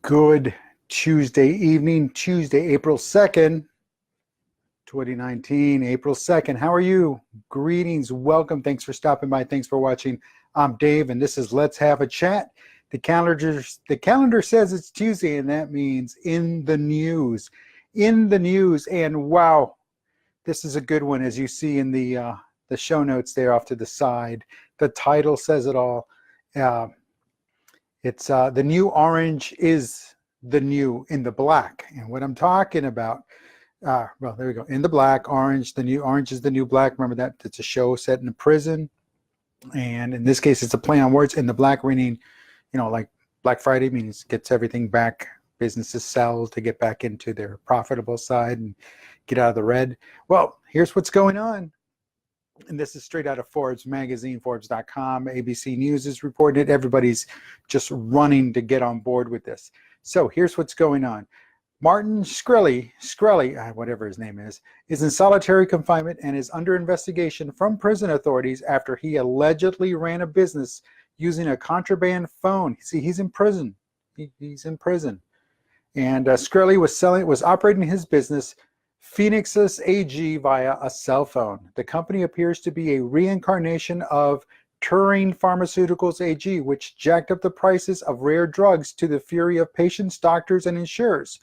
Good Tuesday evening, Tuesday, April 2nd, 2019, April 2nd. How are you? Greetings, welcome. Thanks for stopping by. Thanks for watching. I'm Dave, and this is Let's Have a Chat. The calendar says it's Tuesday, and that means in the news. In the news, and wow, this is a good one, as you see in the show notes there off to the side. The title says it all. It's the new orange is the new in the black. And what I'm talking about, well, there we go. In the black, orange, the new orange is the new black. Remember that? It's a show set in a prison. And in this case, it's a play on words. In the black, meaning, you know, like Black Friday means gets everything back. Businesses sell to get back into their profitable side and get out of the red. Well, here's what's going on. And this is straight out of Forbes magazine, Forbes.com. ABC News is reporting it. Everybody's just running to get on board with this. So here's what's going on. Martin Shkreli, whatever his name is in solitary confinement and is under investigation from prison authorities after he allegedly ran a business using a contraband phone. See, he's in prison. He's in prison. And Shkreli was operating his business, Phoenix's AG, via a cell phone. The company appears to be a reincarnation of Turing Pharmaceuticals AG, which jacked up the prices of rare drugs to the fury of patients, doctors, and insurers.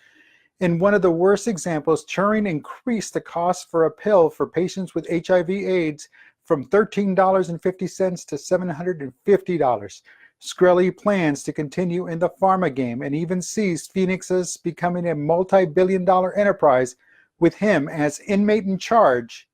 In one of the worst examples, Turing increased the cost for a pill for patients with HIV/AIDS from $13.50 to $750. Shkreli plans to continue in the pharma game and even sees Phoenix's becoming a multi-billion-dollar enterprise with him as inmate in charge.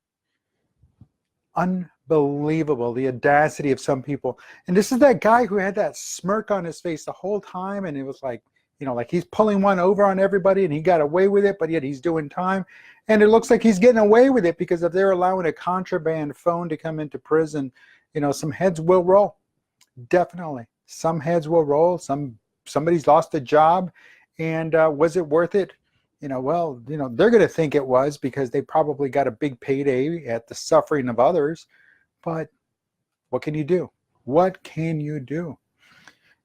Unbelievable, the audacity of some people. And this is that guy who had that smirk on his face the whole time, and it was like, you know, like he's pulling one over on everybody and he got away with it, but yet he's doing time. And it looks like he's getting away with it because if they're allowing a contraband phone to come into prison, you know, some heads will roll. Definitely. Some heads will roll. Somebody's lost a job. And was it worth it? You know, well, you know, they're going to think it was because they probably got a big payday at the suffering of others. But what can you do? What can you do?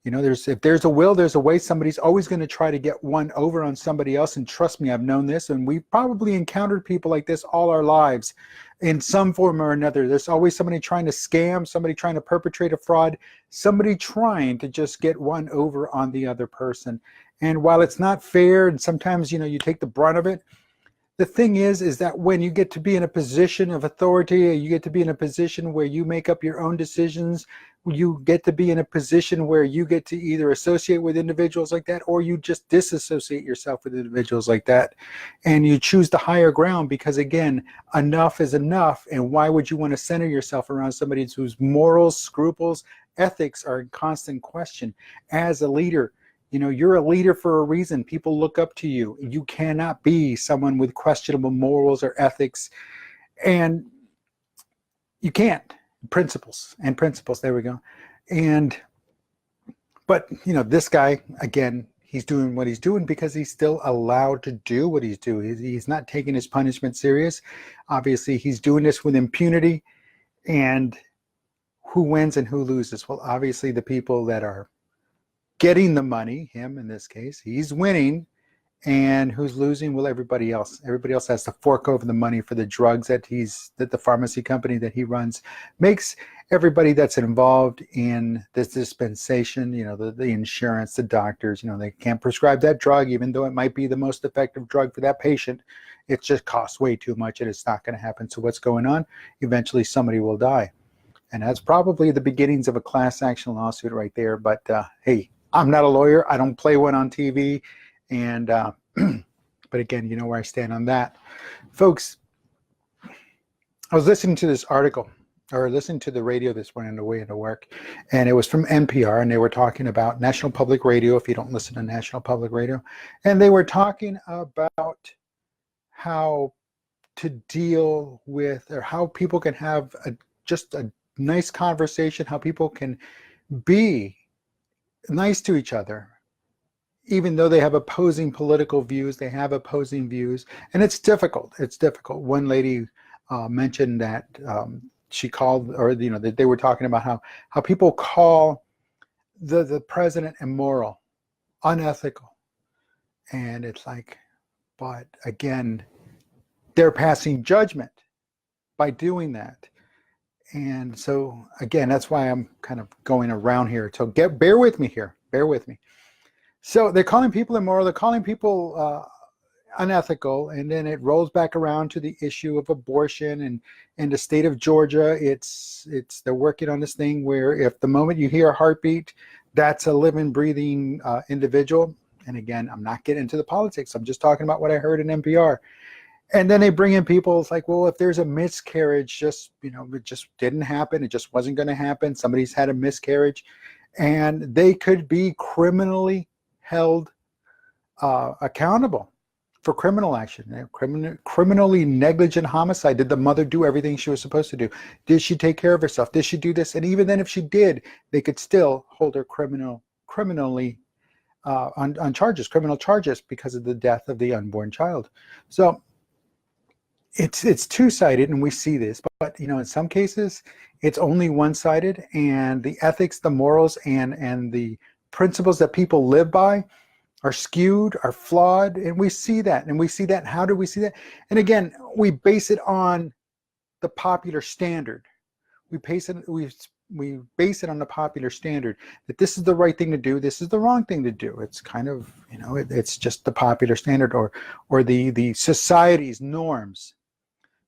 You know, if there's a will, there's a way. Somebody's always going to try to get one over on somebody else. And trust me, I've known this. And we've probably encountered people like this all our lives in some form or another. There's always somebody trying to scam, somebody trying to perpetrate a fraud, somebody trying to just get one over on the other person. And while it's not fair, and sometimes, you know, you take the brunt of it, the thing is that when you get to be in a position of authority, you get to be in a position where you make up your own decisions, you get to be in a position where you get to either associate with individuals like that, or you just disassociate yourself with individuals like that. And you choose the higher ground because, again, enough is enough. And why would you want to center yourself around somebody whose morals, scruples, ethics are in constant question? As a leader, you know, you're a leader for a reason. People look up to you. You cannot be someone with questionable morals or ethics. And you can't. Principles, there we go. But, you know, this guy, again, he's doing what he's doing because he's still allowed to do what he's doing. He's not taking his punishment serious. Obviously, he's doing this with impunity. And who wins and who loses? Well, obviously, the people that are getting the money, him in this case, he's winning. And who's losing? Well, everybody else. Everybody else has to fork over the money for the drugs that the pharmacy company that he runs makes. Everybody that's involved in this dispensation, you know, the insurance, the doctors, you know, they can't prescribe that drug, even though it might be the most effective drug for that patient. It just costs way too much, and it's not going to happen. So what's going on? Eventually, somebody will die, and that's probably the beginnings of a class action lawsuit right there. But hey, I'm not a lawyer. I don't play one on TV. And but again, you know where I stand on that. Folks, I was listening to this article, or listening to the radio this morning on the way into work, and it was from NPR, and they were talking about National Public Radio, if you don't listen to National Public Radio, and they were talking about how to deal with, or how people can have just a nice conversation, how people can be nice to each other. Even though they have opposing political views, they have opposing views, and it's difficult. It's difficult. One lady mentioned that she called, or you know, that they were talking about how people call the president immoral, unethical, And it's like, but again, they're passing judgment by doing that. And so again, that's why I'm kind of going around here. So bear with me here. Bear with me. So they're calling people immoral. They're calling people unethical, and then it rolls back around to the issue of abortion. And in the state of Georgia, they're working on this thing where if the moment you hear a heartbeat, that's a living, breathing individual. And again, I'm not getting into the politics. I'm just talking about what I heard in NPR. And then they bring in people. It's like, well, if there's a miscarriage, it just didn't happen. It just wasn't going to happen. Somebody's had a miscarriage, and they could be criminally held accountable for criminal action, criminally negligent homicide. Did the mother do everything she was supposed to do? Did she take care of herself? Did she do this? And even then, if she did, they could still hold her criminally on charges, criminal charges, because of the death of the unborn child. So it's two-sided, and we see this, but in some cases it's only one-sided, and the ethics, the morals, and the principles that people live by are skewed, are flawed, and we see that. How do we see that? And again, we base it on the popular standard. We base it on the popular standard that this is the right thing to do, this is the wrong thing to do. It's kind of, it's just the popular standard, or the society's norms.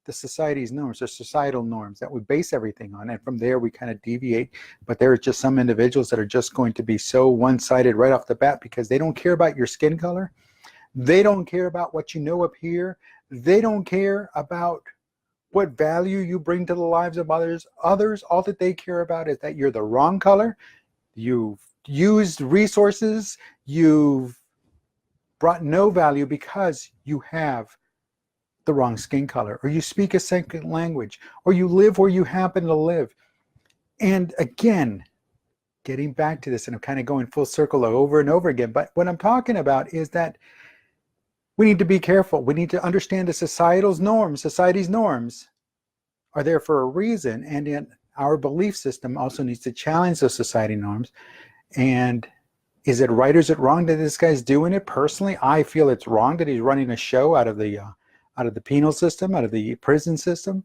The societal norms that we base everything on, and from there we kind of deviate. But there are just some individuals that are just going to be so one-sided right off the bat, because they don't care about your skin color, they don't care about what you know up here, they don't care about what value you bring to the lives of others. All that they care about is that you're the wrong color, you've used resources, you've brought no value because you have the wrong skin color, or you speak a second language, or you live where you happen to live. And again, getting back to this, and I'm kind of going full circle over and over again, but what I'm talking about is that we need to be careful. We need to understand the society's norms are there for a reason, and then our belief system also needs to challenge those society norms. And is it right or is it wrong that this guy's doing it? Personally, I feel it's wrong that he's running a show out of the penal system, out of the prison system.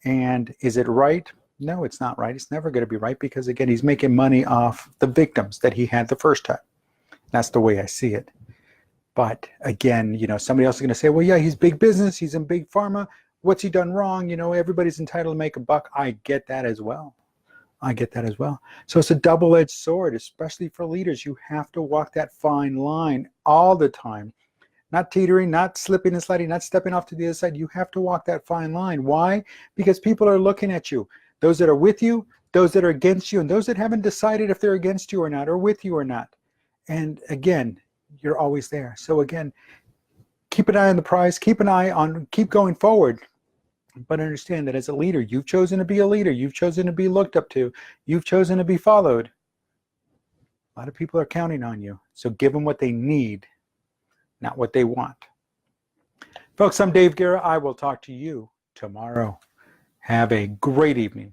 And is it right? No, it's not right. It's never going to be right, because again, he's making money off the victims that he had the first time. That's the way I see it. But again, somebody else is going to say, well, yeah, he's big business, he's in big pharma, what's he done wrong? Everybody's entitled to make a buck. I get that as well. So it's a double-edged sword, especially for leaders. You have to walk that fine line all the time. Not teetering, not slipping and sliding, not stepping off to the other side. You have to walk that fine line. Why? Because people are looking at you. Those that are with you, those that are against you, and those that haven't decided if they're against you or not, or with you or not. And again, you're always there. So again, keep an eye on the prize, keep going forward. But understand that as a leader, you've chosen to be a leader. You've chosen to be looked up to. You've chosen to be followed. A lot of people are counting on you. So give them what they need, not what they want. Folks, I'm Dave Guerra. I will talk to you tomorrow. Have a great evening.